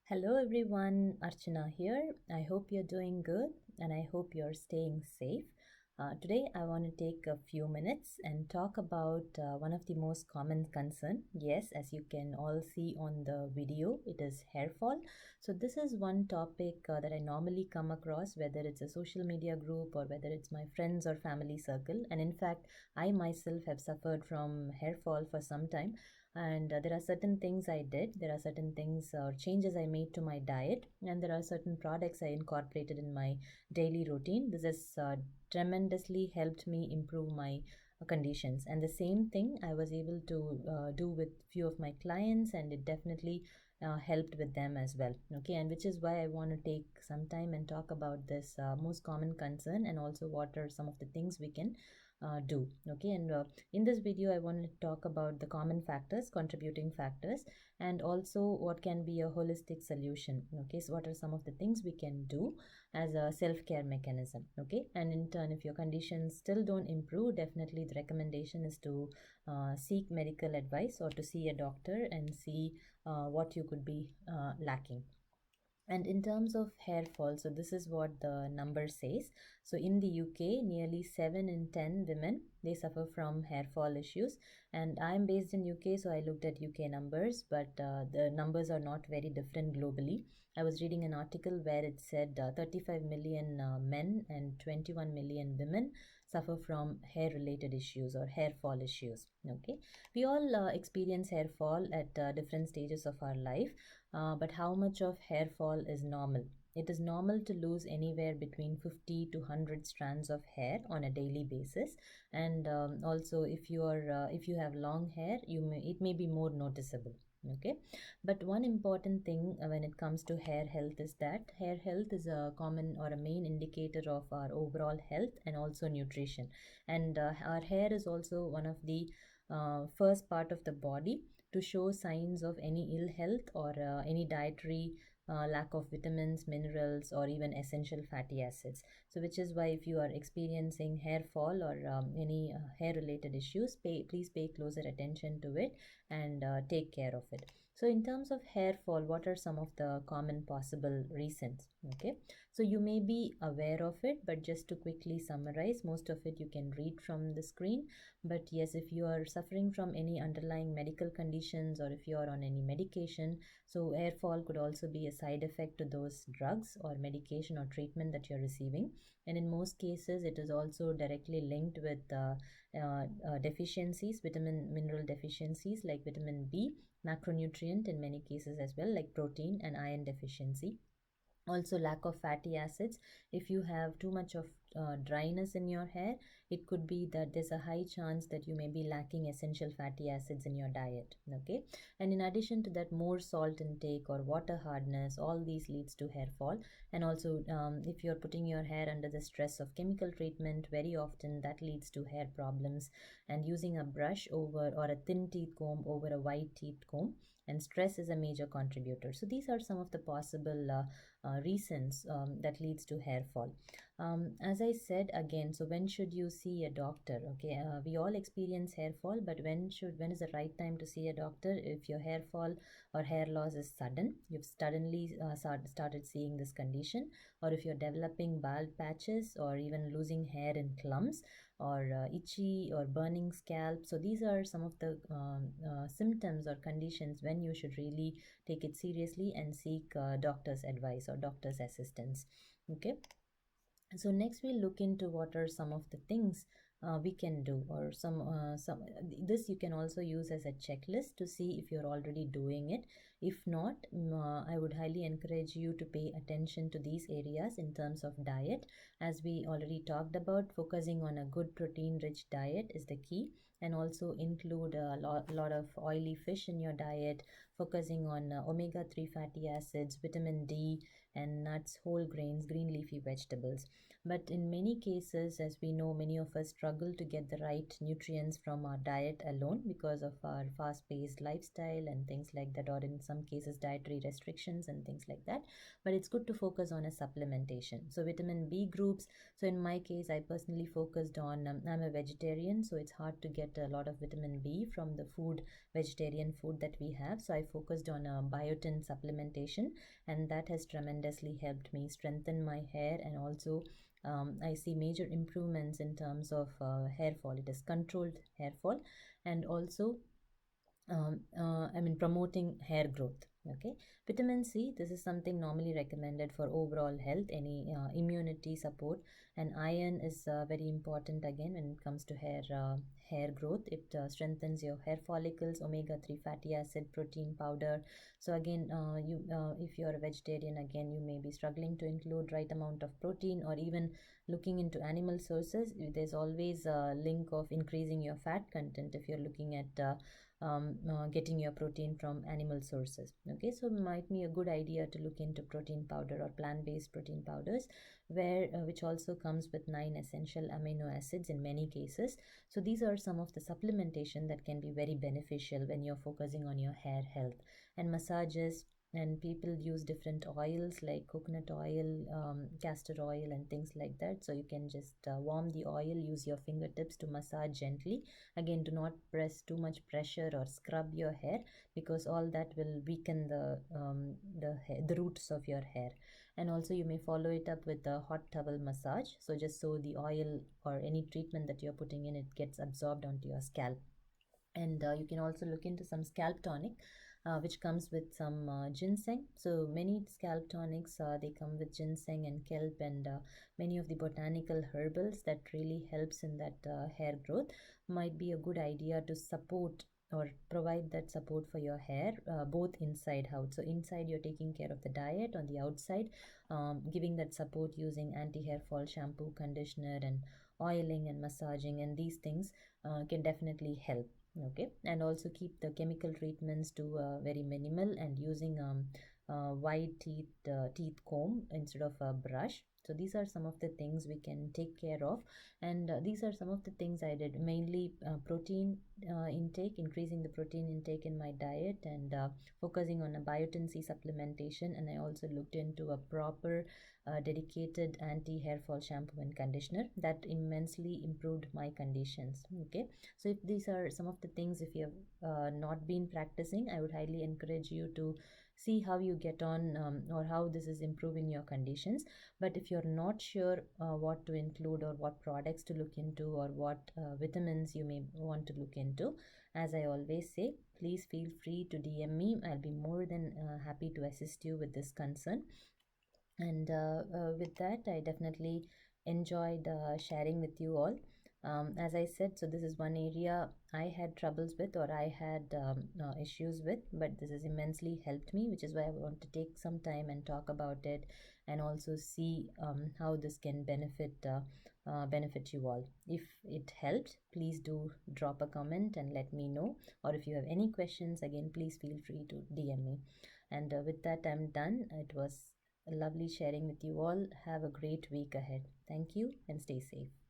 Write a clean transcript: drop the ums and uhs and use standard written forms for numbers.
Hello everyone, Archana here. I hope you're doing good and I hope you're staying safe. Today I want to take a few minutes and talk about one of the most common concern. Yes, as you can all see on the video, it is hair fall. So this is one topic that I normally come across, whether it's a social media group or whether it's my friends or family circle. And in fact, I myself have suffered from hair fall for some time, and there are certain things I did, there are certain things or changes I made to my diet, and there are certain products I incorporated in my daily routine. This has tremendously helped me improve my conditions, and the same thing I was able to do with few of my clients, and it definitely helped with them as well. Okay, and which is why I want to take some time and talk about this most common concern, and also what are some of the things we can do. Okay, and in this video I want to talk about the common factors, contributing factors, and also what can be a holistic solution. Okay, so what are some of the things we can do as a self-care mechanism. Okay, and in turn, if your conditions still don't improve, definitely the recommendation is to seek medical advice or to see a doctor and see what you could be lacking. And in terms of hair fall, so this is what the number says. So in the UK, nearly 7 in 10 women, they suffer from hair fall issues. And I'm based in UK, so I looked at UK numbers, but the numbers are not very different globally. I was reading an article where it said 35 million men and 21 million women suffer from hair related issues or hair fall issues. Okay, we all experience hair fall at different stages of our life, but how much of hair fall is normal? It is normal to lose anywhere between 50 to 100 strands of hair on a daily basis, and also if you have long hair, it may be more noticeable. Okay, but one important thing when it comes to hair health is that hair health is a common or a main indicator of our overall health and also nutrition, and our hair is also one of the first part of the body to show signs of any ill health or any dietary lack of vitamins, minerals, or even essential fatty acids. So, which is why if you are experiencing hair fall or any hair related issues, please pay closer attention to it and take care of it. So, in terms of hair fall, what are some of the common possible reasons? Okay, so you may be aware of it, but just to quickly summarize, most of it you can read from the screen. But yes, if you are suffering from any underlying medical conditions or if you are on any medication, so hair fall could also be a side effect to those drugs or medication or treatment that you're receiving. And in most cases, it is also directly linked with deficiencies, vitamin mineral deficiencies like vitamin B, macronutrient in many cases as well, like protein and iron deficiency. Also lack of fatty acids. If you have too much of dryness in your hair, it could be that there's a high chance that you may be lacking essential fatty acids in your diet. Okay, and in addition to that, more salt intake or water hardness, all these leads to hair fall. And also if you're putting your hair under the stress of chemical treatment, very often that leads to hair problems. And using a brush over or a thin teeth comb over a wide teeth comb, and stress is a major contributor. So these are some of the possible reasons that leads to hair fall. As I said again, so when should you see a doctor? Okay, we all experience hair fall, but when is the right time to see a doctor? If your hair fall or hair loss is sudden, you've suddenly started seeing this condition, or if you're developing bald patches or even losing hair in clumps, or itchy or burning scalp. So these are some of the symptoms or conditions when you should really take it seriously and seek doctor's advice or doctor's assistance. Okay, so next we'll look into what are some of the things we can do, or some this you can also use as a checklist to see if you're already doing it. If not, I would highly encourage you to pay attention to these areas in terms of diet. As we already talked about, focusing on a good protein rich diet is the key, and also include a lot of oily fish in your diet, focusing on omega-3 fatty acids, vitamin D, and nuts, whole grains, green leafy vegetables. But in many cases, as we know, many of us struggle to get the right nutrients from our diet alone because of our fast paced lifestyle and things like that, or in some cases, dietary restrictions and things like that. But it's good to focus on a supplementation. So, vitamin B groups. So, in my case, I personally focused on, I'm a vegetarian, so it's hard to get a lot of vitamin B from the vegetarian food that we have. So, I I focused on biotin supplementation, and that has tremendously helped me strengthen my hair. And also I see major improvements in terms of hair fall. It has controlled hair fall, and also promoting hair growth. Okay, vitamin C. This is something normally recommended for overall health, any immunity support, and iron is very important again when it comes to hair growth. It strengthens your hair follicles. Omega 3 fatty acid, protein powder. So again, you if you are a vegetarian, again you may be struggling to include right amount of protein, or even looking into animal sources. There's always a link of increasing your fat content if you're looking at getting your protein from animal sources. Okay, so it might be a good idea to look into protein powder or plant-based protein powders, where which also comes with 9 essential amino acids in many cases. So these are some of the supplementation that can be very beneficial when you're focusing on your hair health. And massages, and people use different oils like coconut oil, castor oil, and things like that. So you can just warm the oil, use your fingertips to massage gently. Again, do not press too much pressure or scrub your hair, because all that will weaken the roots of your hair. And also you may follow it up with a hot towel massage, so just so the oil or any treatment that you're putting in, it gets absorbed onto your scalp. And you can also look into some scalp tonic, which comes with some ginseng. So many scalp tonics, they come with ginseng and kelp, and many of the botanical herbals that really helps in that hair growth. Might be a good idea to support or provide that support for your hair, both inside out. So inside you're taking care of the diet, on the outside giving that support using anti-hair fall shampoo, conditioner, and oiling and massaging, and these things can definitely help. Okay, and also keep the chemical treatments to very minimal, and using wide teeth comb instead of a brush. So these are some of the things we can take care of, and these are some of the things I did. Mainly protein intake, increasing the protein intake in my diet, and focusing on a biotin C supplementation. And I also looked into a proper dedicated anti-hair fall shampoo and conditioner that immensely improved my conditions. Okay, so if these are some of the things, if you have not been practicing, I would highly encourage you to see how you get on, or how this is improving your conditions. But if you're not sure what to include, or what products to look into, or what vitamins you may want to look into, as I always say, please feel free to DM me. I'll be more than happy to assist you with this concern. And with that, I definitely enjoyed sharing with you all. As I said, so this is one area I had troubles with, or I had issues with, but this has immensely helped me, which is why I want to take some time and talk about it, and also see how this can benefit you all. If it helped, please do drop a comment and let me know. Or if you have any questions, again, please feel free to DM me. And with that, I'm done. It was lovely sharing with you all. Have a great week ahead. Thank you, and stay safe.